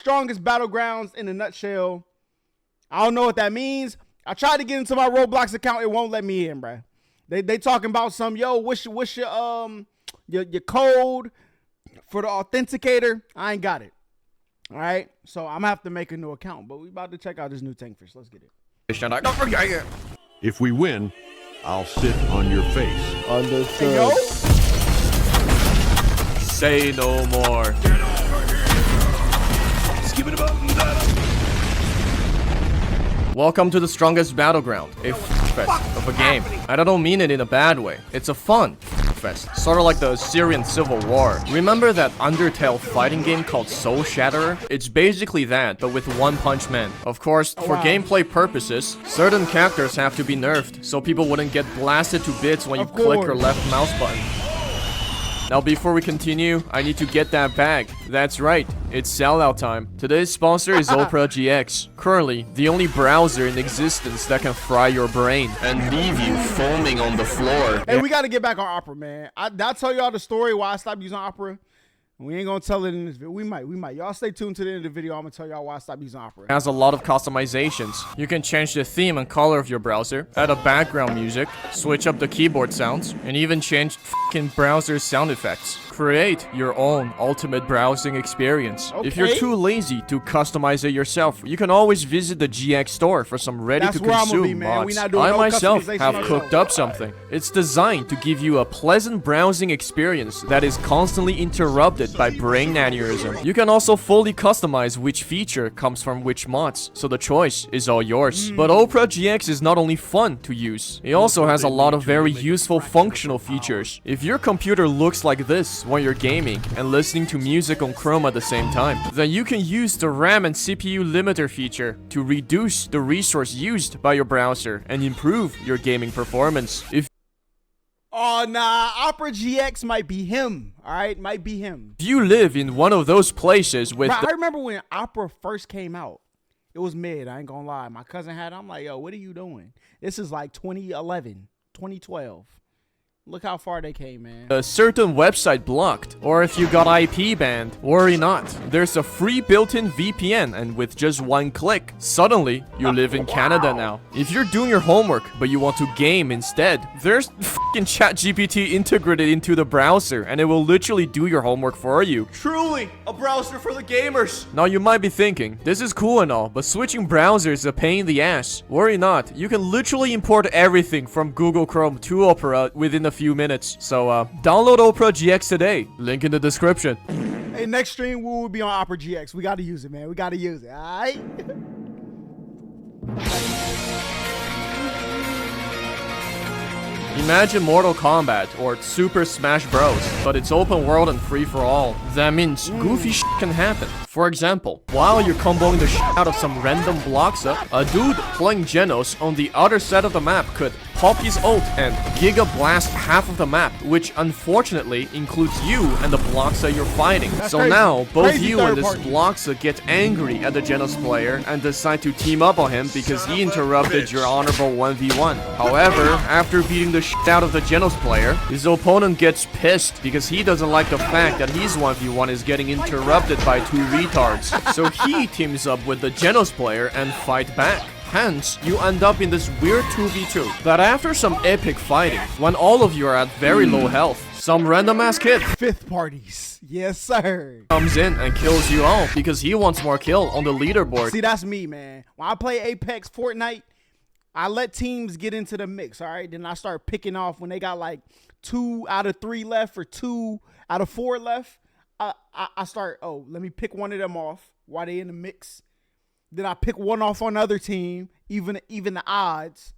Strongest Battlegrounds in a nutshell. I don't know what that means. I tried to get into my Roblox account. It won't let me in, bruh. They talking about some, yo, what's your code for the authenticator? I ain't got it. All right. So I'm going to have to make a new account. But we about to check out this new tank fish. Let's get it. If we win, I'll sit on your face. Understood. Hey, yo. Say no more. Welcome to the strongest battleground, a fest of a game. And I don't mean it in a bad way. It's a fun fest, sort of like the Syrian Civil War. Remember that Undertale fighting game called Soul Shatterer? It's basically that, but with One Punch Man. Of course, for gameplay purposes, certain characters have to be nerfed, so people wouldn't get blasted to bits when you click your left mouse button. Now before we continue, I need to get that bag. That's right, it's sellout time. Today's sponsor is Opera GX. Currently, the only browser in existence that can fry your brain and leave you foaming on the floor. Hey, we gotta get back on Opera, man. Did I tell y'all the story why I stopped using Opera? We ain't gonna tell it in this video. We might. Y'all stay tuned to the end of the video. I'm gonna tell y'all why I stopped using Opera. It has a lot of customizations. You can change the theme and color of your browser, add a background music, switch up the keyboard sounds, and even change fucking browser sound effects. Create your own ultimate browsing experience. Okay. If you're too lazy to customize it yourself, you can always visit the GX store for some ready-to-consume mods. I myself have cooked up something. It's designed to give you a pleasant browsing experience that is constantly interrupted by brain aneurysm. You can also fully customize which feature comes from which mods, so the choice is all yours. But Opera GX is not only fun to use, it also has a lot of very useful functional features. If your computer looks like this when you're gaming and listening to music on Chrome at the same time, then you can use the RAM and CPU limiter feature to reduce the resource used by your browser and improve your gaming performance. Oh, nah, Opera GX might be him, all right? Might be him. If you live in one of those places with... I remember when Opera first came out. It was mid, I ain't gonna lie. My cousin had it. I'm like, yo, what are you doing? This is like 2011, 2012. Look how far they came, man. A certain website blocked, or if you got IP banned, worry not. There's a free built-in VPN, and with just one click, suddenly you live in Canada now. If you're doing your homework, but you want to game instead, there's fucking ChatGPT integrated into the browser, and it will literally do your homework for you. Truly, a browser for the gamers. Now you might be thinking, this is cool and all, but switching browsers is a pain in the ass. Worry not, you can literally import everything from Google Chrome to Opera within a few minutes. So download Opera GX today. Link in the description. Hey, next stream we will be on Opera GX. We gotta use it, man. We gotta use it. Alright. Imagine Mortal Kombat or Super Smash Bros, but it's open world and free for all. That means goofy shit can happen. For example, while you're comboing the shit out of some random blocks up, a dude playing Genos on the other side of the map could pop his ult and Giga Blast half of the map, which unfortunately includes you and the blocks that you're fighting. So crazy. Now, both you and this Bloxa get angry at the Genos player and decide to team up on him because he interrupted your honorable 1v1. However, after beating the shit out of the Genos player, his opponent gets pissed because he doesn't like the fact that his 1v1 is getting interrupted by two retards. So he teams up with the Genos player and fight back. Hence, you end up in this weird 2v2. But after some epic fighting, when all of you are at very low health, some random ass kid, fifth parties, yes sir, comes in and kills you all because he wants more kill on the leaderboard. See, that's me, man. When I play Apex, Fortnite, I let teams get into the mix, all right? Then I start picking off when they got like 2 out of 3 left or 2 out of 4 left. I start, oh, let me pick one of them off while they in the mix. Then I pick one off on the other team, even the odds.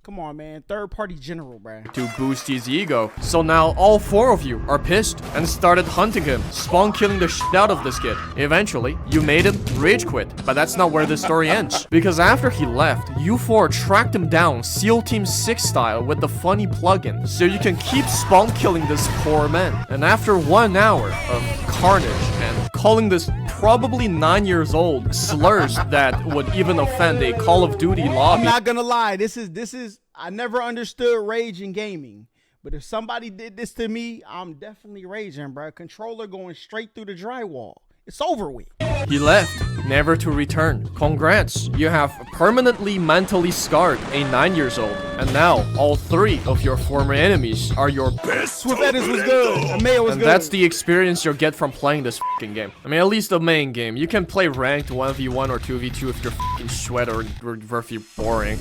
Come on, man. Third party general, bruh. To boost his ego. So now all 4 of you are pissed and started hunting him, spawn killing the shit out of this kid. Eventually, you made him rage quit. But that's not where the story ends. Because after he left, you 4 tracked him down SEAL Team 6 style with the funny plugin. So you can keep spawn killing this poor man. And after 1 hour of carnage and calling this probably 9 years old slurs that would even offend a Call of Duty lobby. I'm not gonna lie, this is I never understood rage in gaming, but if somebody did this to me, I'm definitely raging, bro. Controller going straight through the drywall. It's over with. He left, never to return. Congrats, you have permanently mentally scarred a 9-year-old. And now, all 3 of your former enemies are your best. Swift Edis was good. Amaya was And good. that's the experience you'll get from playing this fucking game. I mean, at least the main game. You can play ranked 1v1 or 2v2 if you're fucking sweat or if you're boring.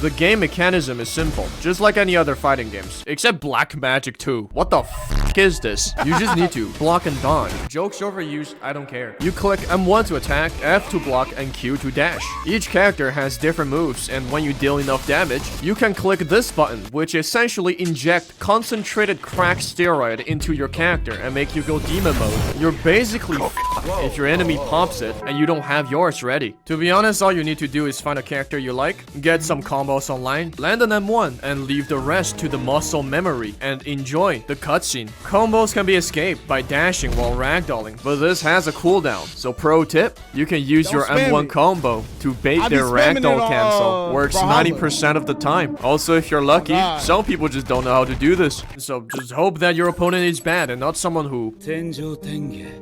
The game mechanism is simple, just like any other fighting games, except Black Magic 2. What the f is this? You just need to block and dodge. Jokes overused, I don't care. You click M1 to attack, F to block, and Q to dash. Each character has different moves, and when you deal enough damage, you can click this button, which essentially inject concentrated crack steroid into your character and make you go demon mode. You're basically f***ed if your enemy pops it and you don't have yours ready. To be honest, all you need to do is find a character you like, get some combos online, land an M1, and leave the rest to the muscle memory and enjoy the cutscene. Combos can be escaped by dashing while ragdolling, but this has a cooldown. So pro tip, you can use your M1 combo to bait their ragdoll cancel. Works 90% of the time. Also, if you're lucky, some people just don't know how to do this. So just hope that your opponent is bad and not someone who...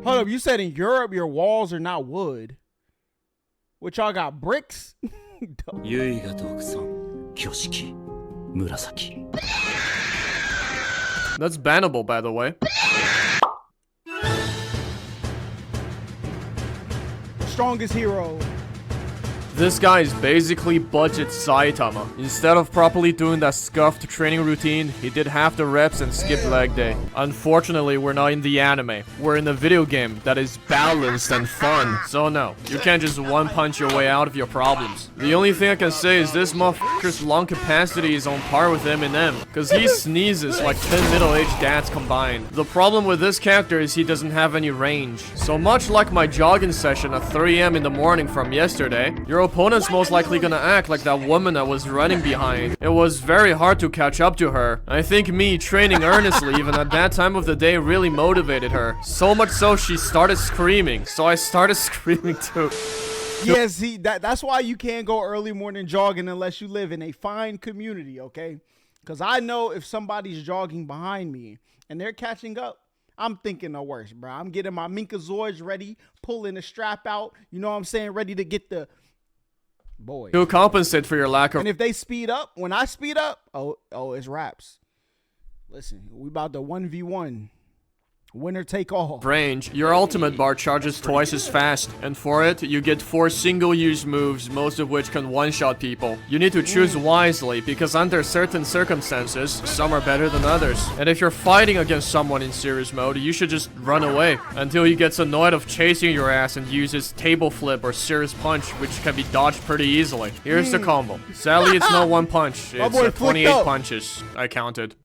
Hold up, you said in Europe your walls are not wood. What, y'all got bricks? That's bannable, by the way. Strongest hero. This guy is basically budget Saitama. Instead of properly doing that scuffed training routine, he did half the reps and skipped leg day. Unfortunately, we're not in the anime. We're in a video game that is balanced and fun. So no, you can't just one-punch your way out of your problems. The only thing I can say is this motherfucker's lung capacity is on par with Eminem, cause he sneezes like 10 middle-aged dads combined. The problem with this character is he doesn't have any range. So much like my jogging session at 3 AM in the morning from yesterday, your opponent's most likely gonna act like that woman I was running behind. It was very hard to catch up to her. I think me training earnestly even at that time of the day really motivated her. So much so she started screaming. So I started screaming too. Yeah, see, that's why you can't go early morning jogging unless you live in a fine community, okay? Because I know if somebody's jogging behind me and they're catching up, I'm thinking the worst, bro. I'm getting my Minkazoids ready, pulling the strap out, you know what I'm saying, ready to get the... Boy. To compensate for your lack of... And if they speed up, when I speed up, oh, it's raps. Listen, we about to 1v1. Winner take all. Range, your ultimate bar charges twice as fast, and for it, you get 4 single-use moves, most of which can one-shot people. You need to choose wisely, because under certain circumstances, some are better than others. And if you're fighting against someone in serious mode, you should just run away, until he gets annoyed of chasing your ass and uses table flip or serious punch, which can be dodged pretty easily. Here's the combo. Sadly, it's not one punch, it's 28 punches. I counted.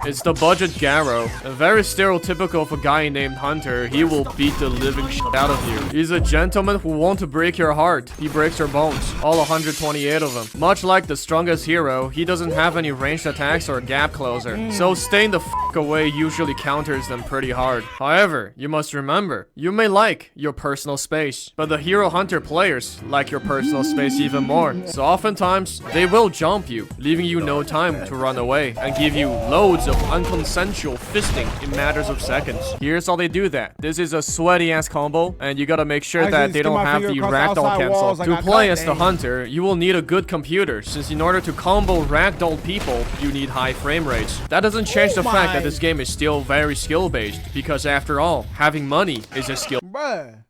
It's the budget Garo, and very stereotypical of a guy named Hunter. He will beat the living shit out of you. He's a gentleman who won't break your heart. He breaks your bones, all 128 of them. Much like the strongest hero, he doesn't have any ranged attacks or gap closer, so staying the f*** away usually counters them pretty hard. However, you must remember, you may like your personal space, but the Hero Hunter players like your personal space even more. So oftentimes, they will jump you, leaving you no time to run away, and give you loads of unconsensual fisting in matters of seconds. Here's how they do that. This is a sweaty ass combo, and you gotta make sure that they don't have the ragdoll cancel. To play as the Hunter, you will need a good computer, since in order to combo ragdoll people, you need high frame rates. That doesn't change the fact that this game is still very skill based, because after all, having money is a skill. Bruh.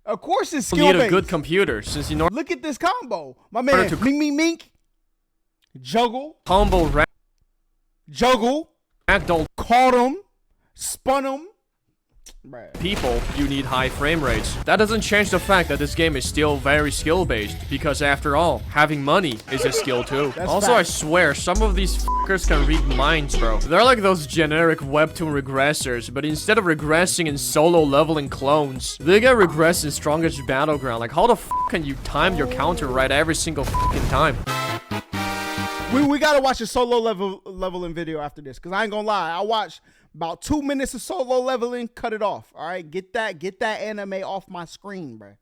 Of course it's skill You based. need a good computer, since in order Look at this combo. My man, mink, juggle, combo juggle, ragdoll caught him, spun him. People, you need high frame rates. That doesn't change the fact that this game is still very skill based, because after all, having money is a skill too. Also, I swear, some of these fuckers can read minds, bro. They're like those generic webtoon regressors, but instead of regressing in solo leveling clones, they get regressed in strongest battleground. Like, how the f can you time your counter right every single fucking time? We gotta watch a solo leveling video after this, because I ain't gonna lie, I watched about 2 minutes of solo leveling, cut it off. All right, get that anime off my screen, bro.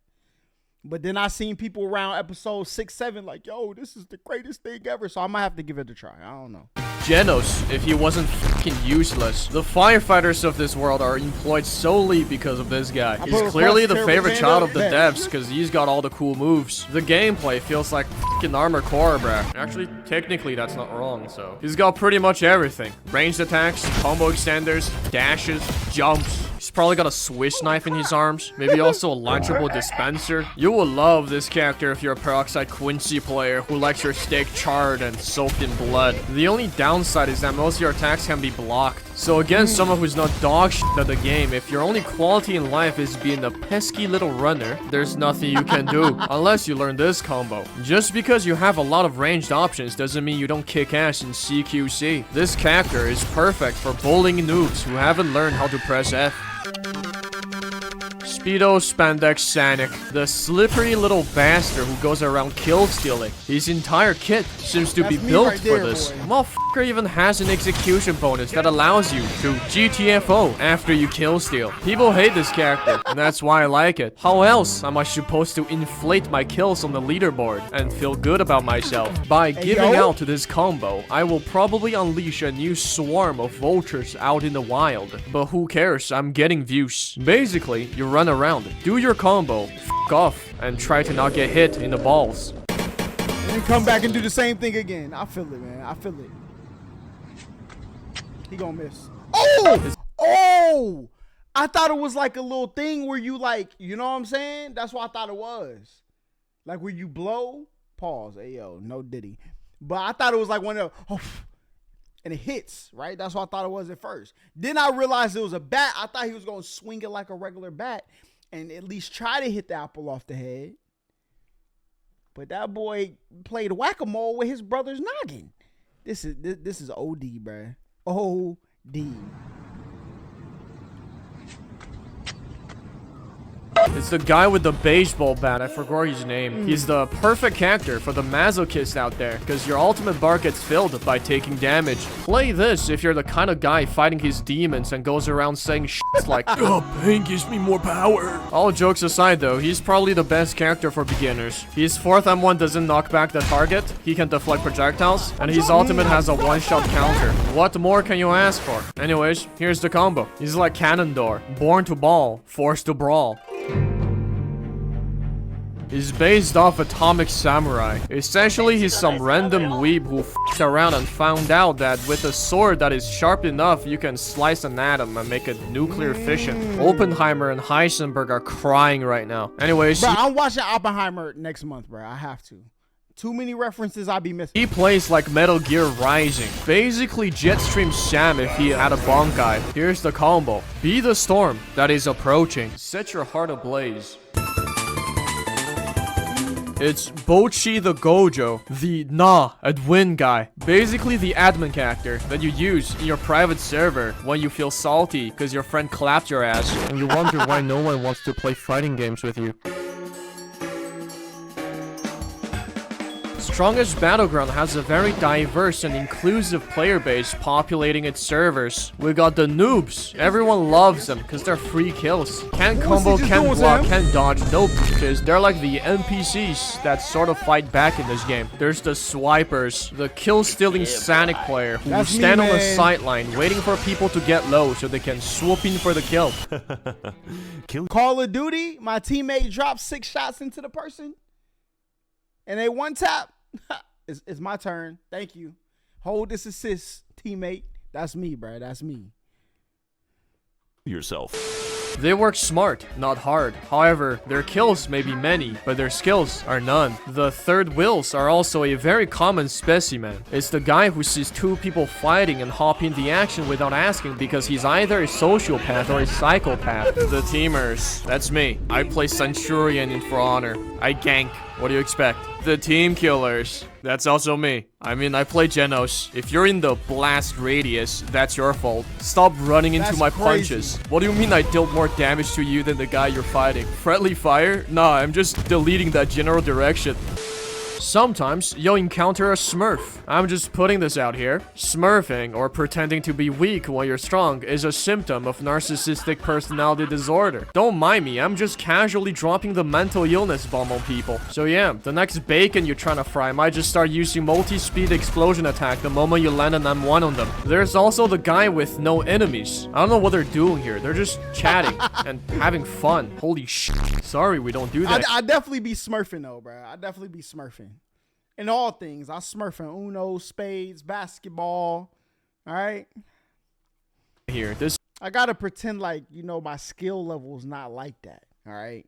But then I seen people around episode 6, 7 like, yo, this is the greatest thing ever. So I might have to give it a try. I don't know. Genos if he wasn't fucking useless. The firefighters of this world are employed solely because of this guy. He's clearly the favorite child of the devs because he's got all the cool moves. The gameplay feels like fucking Armored Core, bruh. Actually, technically that's not wrong, so. He's got pretty much everything. Ranged attacks, combo extenders, dashes, jumps. He's probably got a Swiss knife in his arms. Maybe also a lunchable dispenser. You will love this character if you're a Peroxide Quincy player who likes your steak charred and soaked in blood. The only downside is that most of your attacks can be blocked. So against someone who's not dog shit at the game, if your only quality in life is being a pesky little runner, there's nothing you can do unless you learn this combo. Just because you have a lot of ranged options doesn't mean you don't kick ass in CQC. This character is perfect for bullying noobs who haven't learned how to press F. Speedo Spandex Sanic, the slippery little bastard who goes around kill stealing. His entire kit seems to be built for this. Motherfucker even has an execution bonus that allows you to GTFO after you kill steal. People hate this character, and that's why I like it. How else am I supposed to inflate my kills on the leaderboard and feel good about myself? By giving out to this combo, I will probably unleash a new swarm of vultures out in the wild. But who cares? I'm getting views. Basically, you run around, do your combo, f off, and try to not get hit in the balls. And come back and do the same thing again. I feel it, man. I feel it. He gonna miss. Oh! Oh! I thought it was like a little thing where you like, you know what I'm saying? That's what I thought it was. Like where you blow. Pause. Hey, yo, no diddy. But I thought it was like one of the, oh, and it hits, right? That's what I thought it was at first. Then I realized it was a bat. I thought he was going to swing it like a regular bat and at least try to hit the apple off the head. But that boy played whack-a-mole with his brother's noggin. This is OD, bruh. OD. It's the guy with the baseball bat. I forgot his name. He's the perfect character for the masochist out there, because your ultimate bar gets filled by taking damage. Play this if you're the kind of guy fighting his demons and goes around saying shit like, "Oh, pain gives me more power." All jokes aside though, he's probably the best character for beginners. His 4th M1 doesn't knock back the target, he can deflect projectiles, and his ultimate has a one-shot counter. What more can you ask for? Anyways, here's the combo. He's like Cannondor, born to ball, forced to brawl. He's based off Atomic Samurai. Essentially, he's some random weeb who f***ed around and found out that with a sword that is sharp enough, you can slice an atom and make it nuclear fission. Oppenheimer and Heisenberg are crying right now. Anyways, bro, I'm watching Oppenheimer next month, bro. I have to. Too many references I'll be missing. He plays like Metal Gear Rising. Basically Jetstream Sam if he had a Bankai. Here's the combo. Be the storm that is approaching. Set your heart ablaze. It's Bochi the Gojo, the Nah and Win guy. Basically the admin character that you use in your private server when you feel salty because your friend clapped your ass. And you wonder why no one wants to play fighting games with you. Strongest Battleground has a very diverse and inclusive player base populating its servers. We got the noobs. Everyone loves them because they're free kills. Can't combo, can't block, can't dodge, no bitches. They're like the NPCs that sort of fight back in this game. There's the swipers, the kill-stealing Sanic player who stand on the sideline waiting for people to get low so they can swoop in for the kill. Call of Duty, my teammate dropped 6 shots into the person and they one tap. It's my turn. Thank you. Hold this assist, teammate. That's me, bro. That's me. Yourself. They work smart, not hard. However, their kills may be many, but their skills are none. The third wheels are also a very common specimen. It's the guy who sees 2 people fighting and hop in the action without asking because he's either a sociopath or a psychopath. The teamers. That's me. I play Centurion in For Honor. I gank. What do you expect? The team killers. That's also me. I mean, I play Genos. If you're in the blast radius, that's your fault. Stop running into my punches. What do you mean I dealt more damage to you than the guy you're fighting? Friendly fire? Nah, I'm just deleting that general direction. Sometimes you'll encounter a smurf. I'm just putting this out here. Smurfing, or pretending to be weak while you're strong, is a symptom of narcissistic personality disorder. Don't mind me, I'm just casually dropping the mental illness bomb on people. So yeah, the next bacon you're trying to fry might just start using multi-speed explosion attack the moment you land an M1 on them. There's also the guy with no enemies. I don't know what they're doing here. They're just chatting and having fun. Holy shit. Sorry, we don't do that. I definitely be smurfing though, bro. I definitely be smurfing. In all things, I smurf in Uno, spades, basketball. All right. Here, I gotta pretend like, you know, my skill level is not like that. All right.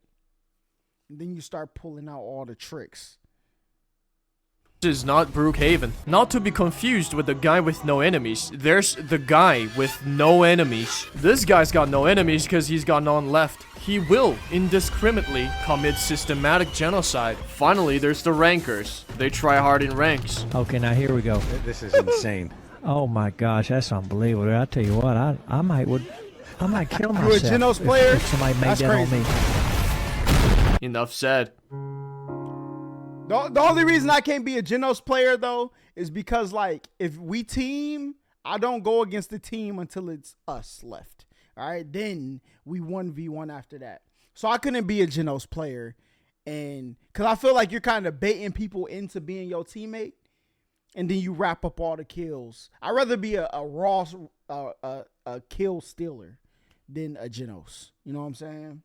And then you start pulling out all the tricks. This is not Brookhaven. Not to be confused with the guy with no enemies. There's the guy with no enemies. This guy's got no enemies because he's got none left. He will indiscriminately commit systematic genocide. Finally, there's the rankers. They try hard in ranks. Okay, now here we go. This is insane. Oh my gosh, that's unbelievable. I tell you what, I might kill myself. You a Genos player? If somebody made That's that crazy. on me. Enough said. The only reason I can't be a Genos player though is because like if we team, I don't go against the team until it's us left. All right, then we 1v1 after that. So I couldn't be a Genos player, and because I feel like you're kind of baiting people into being your teammate, and then you wrap up all the kills. I'd rather be a raw a kill stealer than a Genos. You know what I'm saying?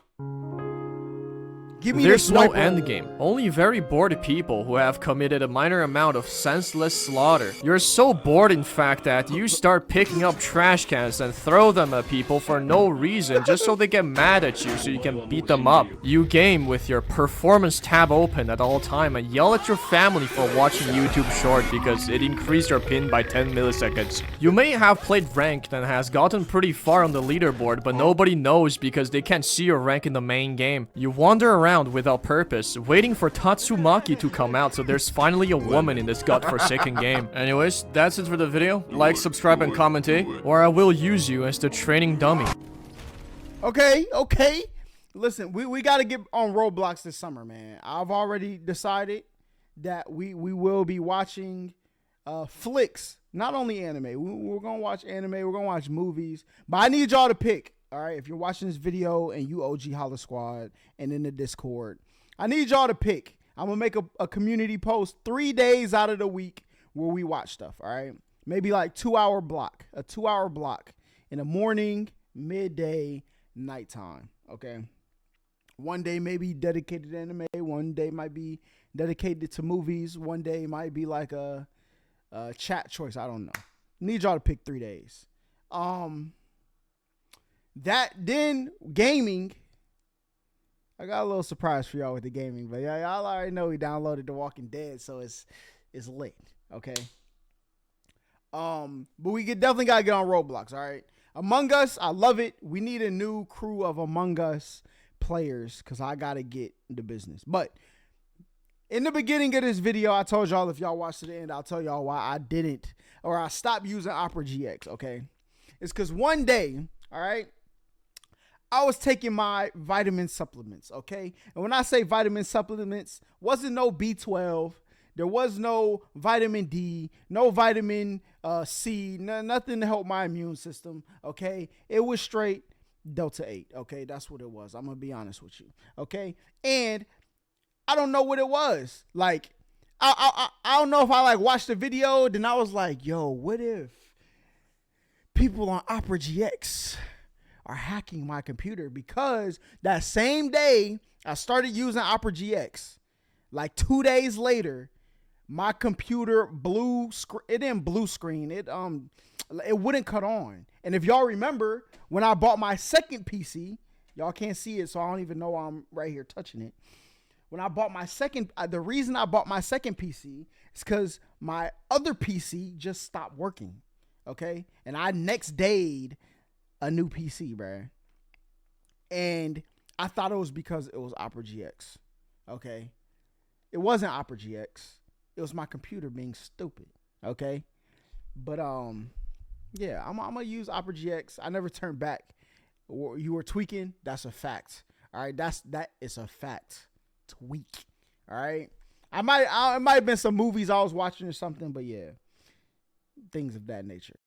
Give me There's the no sniper. end game. Only very bored people who have committed a minor amount of senseless slaughter. You're so bored, in fact, that you start picking up trash cans and throw them at people for no reason, just so they get mad at you so you can beat them up. You game with your performance tab open at all time and yell at your family for watching YouTube short because it increased your pin by 10 milliseconds. You may have played ranked and has gotten pretty far on the leaderboard, but nobody knows because they can't see your rank in the main game. You wander around without purpose, waiting for Tatsumaki to come out so there's finally a woman in this godforsaken game. Anyways, that's it for the video. Like, subscribe, and comment, or I will use you as the training dummy. Okay. Listen, we got to get on Roblox this summer, man. I've already decided that we will be watching flicks, not only anime. We're going to watch anime, we're going to watch movies, but I need y'all to pick. All right, if you're watching this video and you OG HollaSquad and in the Discord, I need y'all to pick. I'm going to make a community post 3 days out of the week where we watch stuff, all right? Maybe like 2-hour block, a 2-hour block in the morning, midday, nighttime, okay? One day maybe dedicated to anime. One day might be dedicated to movies. One day might be like a chat choice. I don't know. Need y'all to pick 3 days. That then gaming. I got a little surprise for y'all with the gaming, but y'all already know we downloaded The Walking Dead, so it's lit. Okay. But we definitely gotta get on Roblox. All right. Among Us, I love it. We need a new crew of Among Us players because I gotta get into business. But in the beginning of this video, I told y'all if y'all watch to the end, I'll tell y'all why I didn't or I stopped using Opera GX. Okay. It's because one day, all right, I was taking my vitamin supplements, okay? And when I say vitamin supplements, wasn't no B12, there was no vitamin D, no vitamin C, nothing to help my immune system, okay? It was straight Delta 8, okay? That's what it was. I'm going to be honest with you, okay? And I don't know what it was. Like, I don't know if I, like, watched the video, then I was like, yo, what if people on Opera GX are hacking my computer? Because that same day I started using Opera GX, like 2 days later, my computer it didn't blue screen. It wouldn't cut on. And if y'all remember, when I bought my second PC, y'all can't see it, so I don't even know I'm right here touching it. When I bought my second, the reason I bought my second PC is because my other PC just stopped working. Okay, and I next dayed a new PC, bruh. And I thought it was because it was Opera GX. Okay. It wasn't Opera GX. It was my computer being stupid. Okay. But yeah, I'm gonna use Opera GX. I never turned back. You were tweaking, that's a fact. All right, that is a fact. Tweak. All right. It might have been some movies I was watching or something, but yeah, things of that nature.